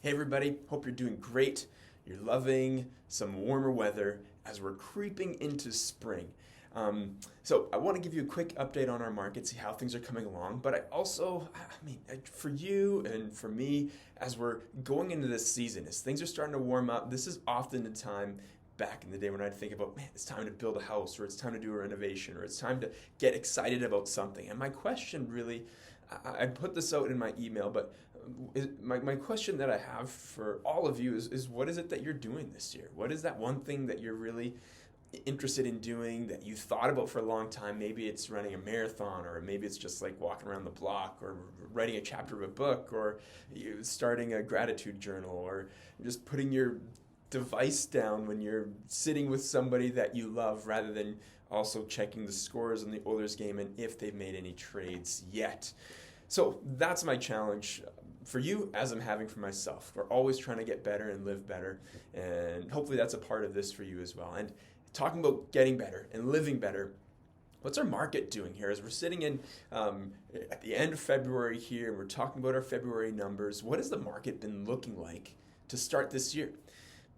Hey everybody, hope you're doing great. You're loving some warmer weather as we're creeping into spring. So I want to give you a quick update on our market, see how things are coming along. But for you and for me, as we're going into this season, as things are starting to warm up, this is often the time back in the day when I'd think about, man, it's time to build a house, or it's time to do a renovation, or it's time to get excited about something. And my question really, I put this out in my email, but my question that I have for all of you is what is it that you're doing this year? What is that one thing that you're really interested in doing that you thought about for a long time? Maybe it's running a marathon, or maybe it's just like walking around the block, or writing a chapter of a book, or you starting a gratitude journal, or just putting your device down when you're sitting with somebody that you love, rather than also checking the scores on the Oilers game and if they've made any trades yet. So that's my challenge for you, as I'm having for myself. We're always trying to get better and live better, and hopefully that's a part of this for you as well. And talking about getting better and living better, what's our market doing here? As we're sitting in at the end of February here, and we're talking about our February numbers, what has the market been looking like to start this year?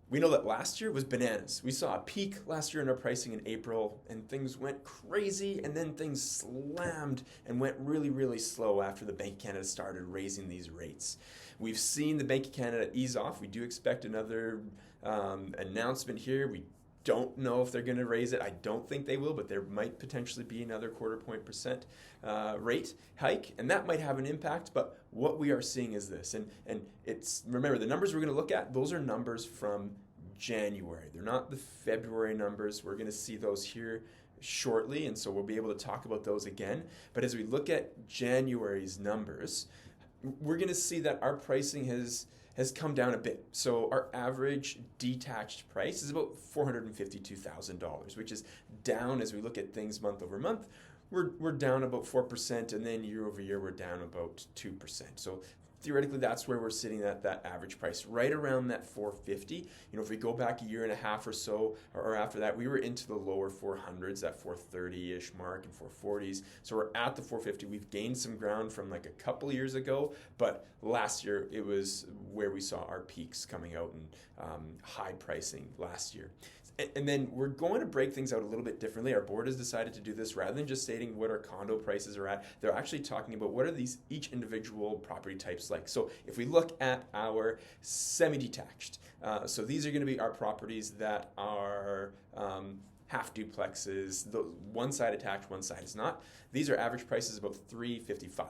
We know that last year was bananas. We saw a peak last year in our pricing in April, and things went crazy, and then things slammed and went really, really slow after the Bank of Canada started raising these rates. We've seen the Bank of Canada ease off. We do expect another announcement here. We don't know if they're going to raise it. I don't think they will, but there might potentially be another 0.25% rate hike, and that might have an impact. But what we are seeing is this, and it's, remember, the numbers we're going to look at, those are numbers from January. They're not the February numbers. We're going to see those here shortly, and so we'll be able to talk about those again. But as we look at January's numbers, we're going to see that our pricing has come down a bit. So our average detached price is about $452,000, which is down as we look at things month over month. We're down about 4%, and then year over year we're down about 2%. So theoretically, that's where we're sitting at that average price, right around that 450. If we go back a year and a half or so, or after that, we were into the lower 400s, that 430-ish mark and 440s. So we're at the 450. We've gained some ground from like a couple years ago, but last year it was where we saw our peaks coming out and high pricing last year. And then we're going to break things out a little bit differently. Our board has decided to do this rather than just stating what our condo prices are at. They're actually talking about what are these each individual property types like. So if we look at our semi-detached, so these are going to be our properties that are half duplexes, one side attached, one side is not. These are average prices about $355.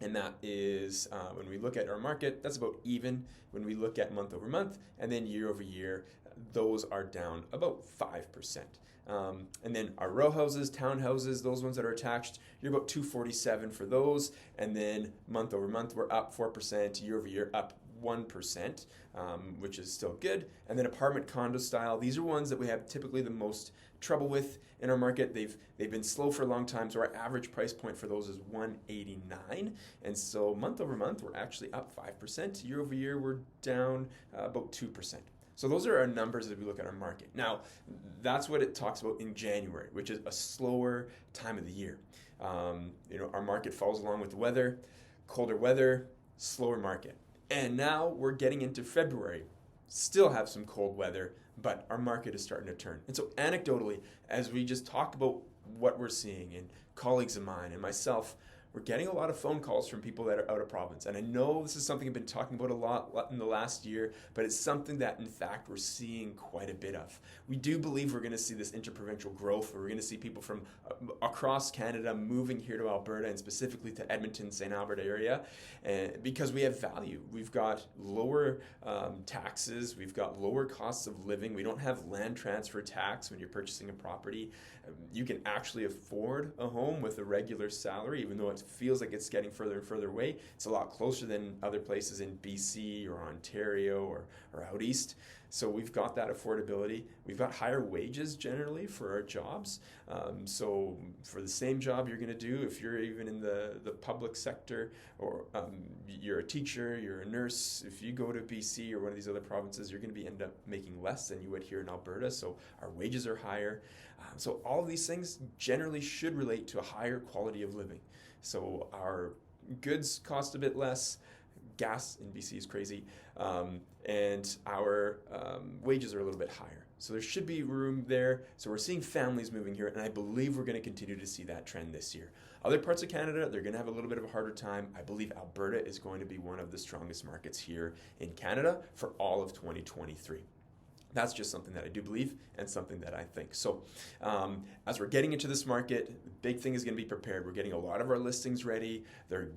And that is, when we look at our market, that's about even when we look at month over month, and then year over year, those are down about 5%. And then our row houses, townhouses, those ones that are attached, you're about $247 for those. And then month over month, we're up 4%, year over year up 1%, which is still good. And then apartment condo style, these are ones that we have typically the most trouble with in our market. They've been slow for a long time, so our average price point for those is $189. And so month over month, we're actually up 5%. Year over year, we're down about 2%. So those are our numbers as we look at our market. Now, that's what it talks about in January, which is a slower time of the year. Our market follows along with the weather, colder weather, slower market. And now we're getting into February. Still have some cold weather, but our market is starting to turn. And so anecdotally, as we just talked about what we're seeing, and colleagues of mine and myself, we're getting a lot of phone calls from people that are out of province. And I know this is something I've been talking about a lot in the last year, but it's something that, in fact, we're seeing quite a bit of. We do believe we're going to see this interprovincial growth, where we're going to see people from across Canada moving here to Alberta, and specifically to Edmonton, St. Albert area, because we have value. We've got lower taxes. We've got lower costs of living. We don't have land transfer tax when you're purchasing a property. You can actually afford a home with a regular salary, even though it feels like it's getting further and further away. It's a lot closer than other places in BC or Ontario or out east. So we've got that affordability. We've got higher wages generally for our jobs. So for the same job you're going to do, if you're even in the public sector, or you're a teacher, you're a nurse, if you go to BC or one of these other provinces, you're going to end up making less than you would here in Alberta. So our wages are higher. So all of these things generally should relate to a higher quality of living. So our goods cost a bit less, gas in BC is crazy, and our wages are a little bit higher. So there should be room there. So we're seeing families moving here, and I believe we're going to continue to see that trend this year. Other parts of Canada, they're going to have a little bit of a harder time. I believe Alberta is going to be one of the strongest markets here in Canada for all of 2023. That's just something that I do believe and something that I think. So as we're getting into this market, the big thing is going to be prepared. We're getting a lot of our listings ready. They're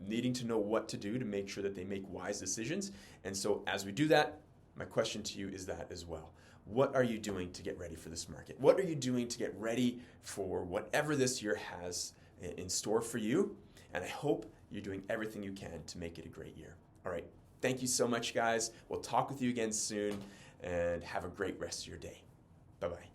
needing to know what to do to make sure that they make wise decisions. And so as we do that, my question to you is that as well. What are you doing to get ready for this market? What are you doing to get ready for whatever this year has in store for you? And I hope you're doing everything you can to make it a great year. All right. Thank you so much, guys. We'll talk with you again soon, and have a great rest of your day. Bye-bye.